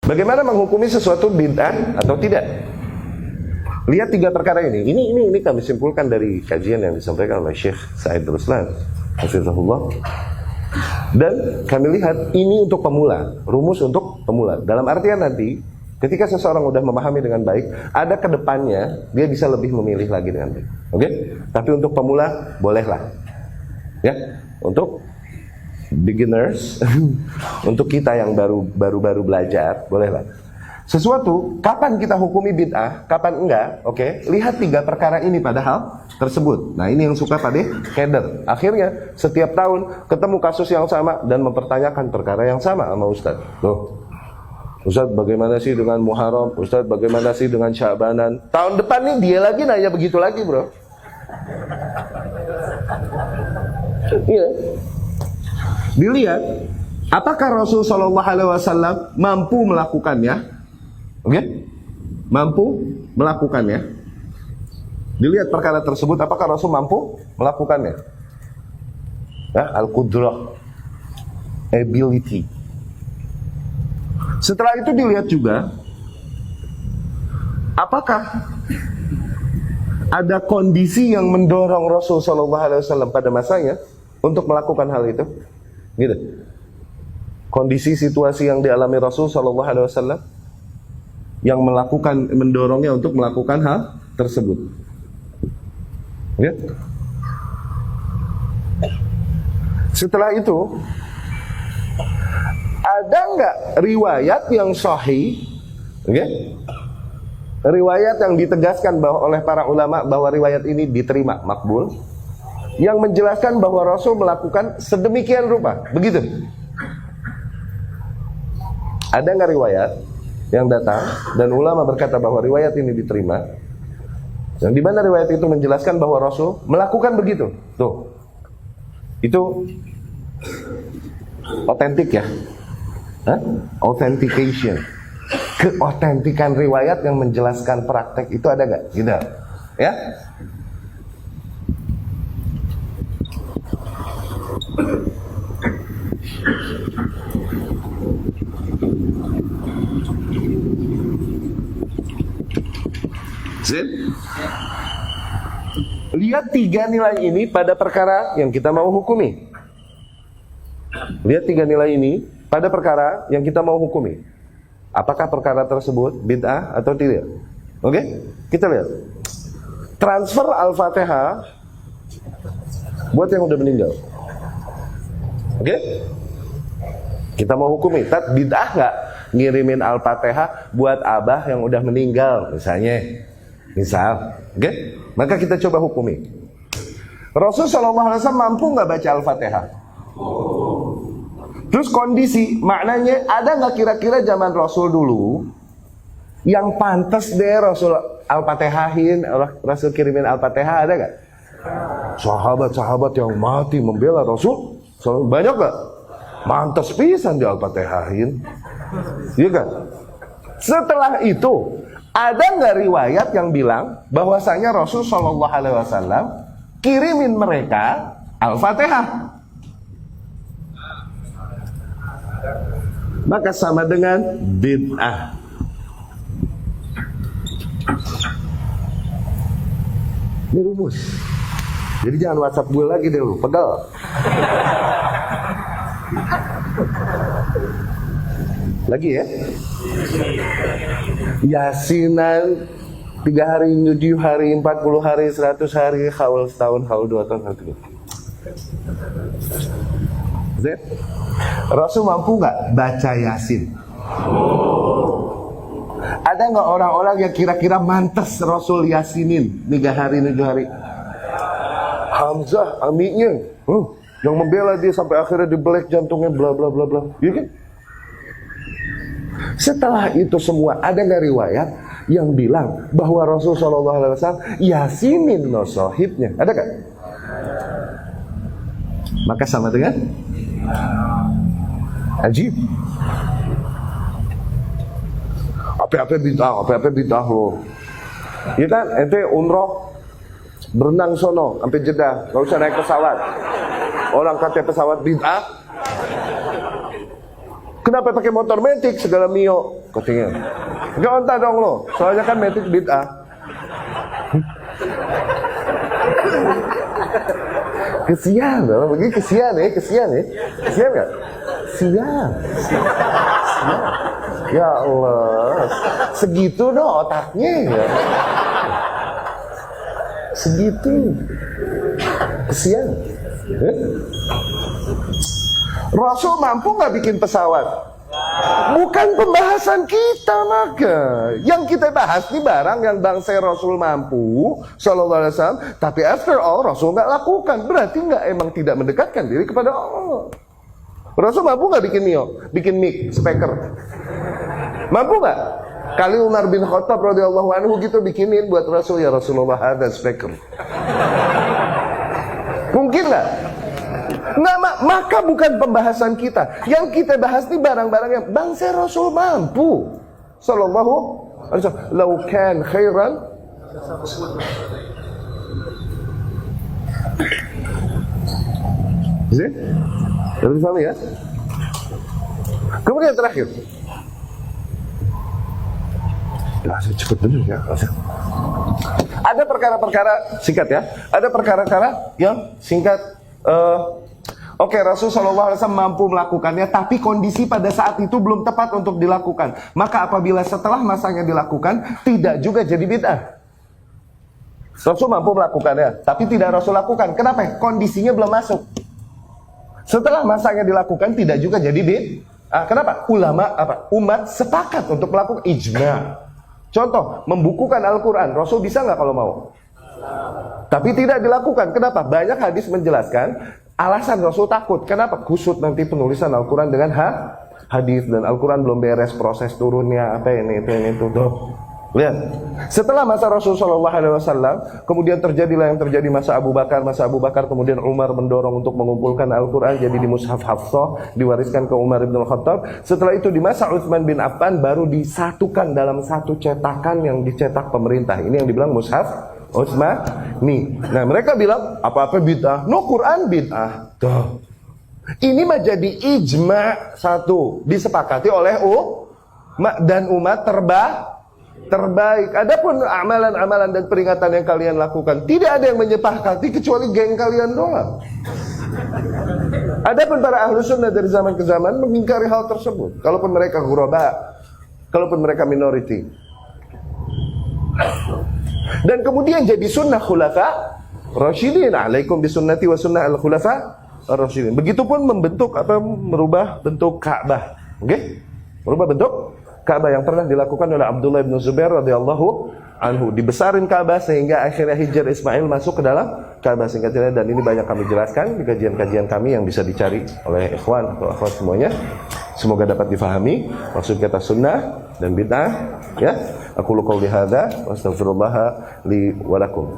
Bagaimana menghukumi sesuatu bid'ah atau tidak? Lihat 3 perkara ini. Ini kami simpulkan dari kajian yang disampaikan oleh Syekh Said Ruslan, hafizahullah. Dan kami lihat ini untuk pemula, rumus untuk pemula. Dalam artian nanti, ketika seseorang sudah memahami dengan baik, ada kedepannya dia bisa lebih memilih lagi dengan baik. Oke? Tapi untuk pemula bolehlah. Ya, untuk beginners, untuk kita yang baru belajar, bolehlah. Sesuatu, kapan kita hukumi bid'ah, kapan enggak, oke? Lihat 3 perkara ini pada hal tersebut. Nah, ini yang suka pada keder. Akhirnya, setiap tahun ketemu kasus yang sama dan mempertanyakan perkara yang sama sama Ustaz. Loh, Ustaz bagaimana sih dengan Muharram? Ustaz bagaimana sih dengan Sya'banan? Tahun depan nih dia lagi nanya begitu lagi, bro. Iya. Dilihat, apakah Rasul SAW mampu melakukannya? Oke? Mampu melakukannya. Dilihat perkara tersebut, apakah Rasul mampu melakukannya? Ya, al-qudrah, ability. Setelah itu dilihat juga, apakah ada kondisi yang mendorong Rasul SAW pada masanya untuk melakukan hal itu? Gitu. Kondisi situasi yang dialami Rasul SAW yang mendorongnya untuk melakukan hal tersebut. Ya. Setelah itu, ada nggak riwayat yang sahih, riwayat yang ditegaskan oleh para ulama bahwa riwayat ini diterima, makbul, yang menjelaskan bahwa Rasul melakukan sedemikian rupa, begitu? Ada nggak riwayat yang datang dan ulama berkata bahwa riwayat ini diterima, yang dimana riwayat itu menjelaskan bahwa Rasul melakukan begitu? Tuh, itu otentik ya, authentication, keotentikan riwayat yang menjelaskan praktek itu ada nggak? Gitu, ya. Lihat 3 nilai ini pada perkara yang kita mau hukumi. Lihat 3 nilai ini pada perkara yang kita mau hukumi. Apakah perkara tersebut bid'ah atau tidak? Oke? Kita lihat. Transfer Al-Fatihah buat yang udah meninggal. Oke? Kita mau hukumi. Bid'ah nggak ngirimin Al-Fatihah buat abah yang udah meninggal, misalnya. Oke? Maka kita coba hukumi. Rasulullah SAW mampu nggak baca Al-Fatihah? Terus kondisi, maknanya ada nggak kira-kira zaman Rasul dulu yang pantas deh Rasul Al-Fatihahin, Rasul kirimin Al-Fatihah, ada nggak? Sahabat-sahabat yang mati membela Rasul, banyak nggak? Mantas pisan di Al-Fatihahin, iya kan? Setelah itu, ada nggak riwayat yang bilang bahwasanya Rasul SAW kirimin mereka Al-Fatihah? Maka sama dengan bid'ah. Ini rumus. Jadi jangan WhatsApp gue lagi deh lu, pegal. Lagi ya. Yasinan 3 hari, 7 hari, 40 hari, 100 hari, haul setahun, haul 2 tahun, haul 3. Rasul mampu nggak baca Yasin? Ada nggak orang-orang yang kira-kira mantas Rasul Yasinin 3 hari, 7 hari? Hamzah, amiknya, yang membela dia sampai akhirnya dibelek jantungnya, bla bla bla bla, ya kan? Setelah itu semua, ada nggak riwayat yang bilang bahwa Rasul SAW Yasinin no sohibnya? Ada nggak? Maka sama dengan ajib. Apa-apa bid'ah loh. Ya kan, ente umroh berenang sono sampai Jeddah, nggak usah naik pesawat. Orang kata pesawat bid'ah. kenapa pakai motor metik segala Mio katanya. Gak onta dong lo, soalnya kan metik bid'ah. Kesian, begini kesian ya, kesian nggak? Sian. Ya Allah, segitu dong otaknya ya. Segitu, kesian. Rasul mampu nggak bikin pesawat? Bukan pembahasan kita, maka yang kita bahas di barang yang bangsa Rasul mampu Sallallahu Alaihi Wasallam, tapi after all Rasul nggak lakukan, berarti nggak emang tidak mendekatkan diri kepada Allah. Rasul mampu nggak bikin Mio, bikin mic, speaker? Mampu nggak? Kali Umar bin Khattab radhiyallahu anhu gitu bikinin buat Rasul, ya Rasulullah ada speaker. Mungkin nggak? Nggak, maka bukan pembahasan kita. Yang kita bahas di barang-barang yang bangsa Rasul mampu. Sallallahu alaihi wasallam. Lau kan khairan. Zin? Harus dipahami ya. Kemudian terakhir. Cepat dulu ya. Ada perkara-perkara singkat ya. Ada perkara-perkara yang singkat. Oke, Rasul Shallallahu Alaihi Wasallam mampu melakukannya, tapi kondisi pada saat itu belum tepat untuk dilakukan. Maka apabila setelah masanya dilakukan, tidak juga jadi bid'ah. Rasul mampu melakukannya, tapi tidak Rasul lakukan. Kenapa? Kondisinya belum masuk. Setelah masanya dilakukan, tidak juga jadi bid'ah. Kenapa? Umat sepakat untuk melakukan ijma. Contoh, membukukan Al-Quran. Rasul bisa nggak kalau mau? Tapi tidak dilakukan. Kenapa? Banyak hadis menjelaskan alasan Rasul takut. Kenapa? Kusut nanti penulisan Al-Quran dengan hadis, dan Al-Quran belum beres proses turunnya, apa ini itu tuh. Lihat, setelah masa Rasul Shallallahu Alaihi Wasallam, kemudian terjadilah yang terjadi masa Abu Bakar, kemudian Umar mendorong untuk mengumpulkan Al-Quran jadi di mushaf Hafsah, diwariskan ke Umar bin Khattab. Setelah itu di masa Utsman bin Affan baru disatukan dalam satu cetakan yang dicetak pemerintah. Ini yang dibilang mushaf Utsman nih. Nah, mereka bilang apa-apa bid'ah. No, Quran bid'ah. Tuh. Ini menjadi ijma satu, disepakati oleh dan umat terbaik. Adapun amalan-amalan dan peringatan yang kalian lakukan, tidak ada yang menyepakati kecuali geng kalian doang. Adapun para ahlu sunnah dari zaman ke zaman mengingkari hal tersebut. Kalaupun mereka ghuraba, kalaupun mereka minority. Dan kemudian jadi sunnah khulafa rasyidin. Alaikum bisunnati wa sunnah al-khulafa rasyidin. Begitupun merubah bentuk Ka'bah. Oke? Merubah bentuk Ka'bah yang pernah dilakukan oleh Abdullah bin Zubair radhiyallahu anhu. Dibesarin Ka'bah sehingga akhirnya Hijr Ismail masuk ke dalam Ka'bah singkatnya, dan ini banyak kami jelaskan di kajian-kajian kami yang bisa dicari oleh ikhwan atau akhwat semuanya. Semoga dapat difahami maksud kata sunnah dan bid'ah ya. Aku qouli hadza wa astaghfirullah li wa lakum.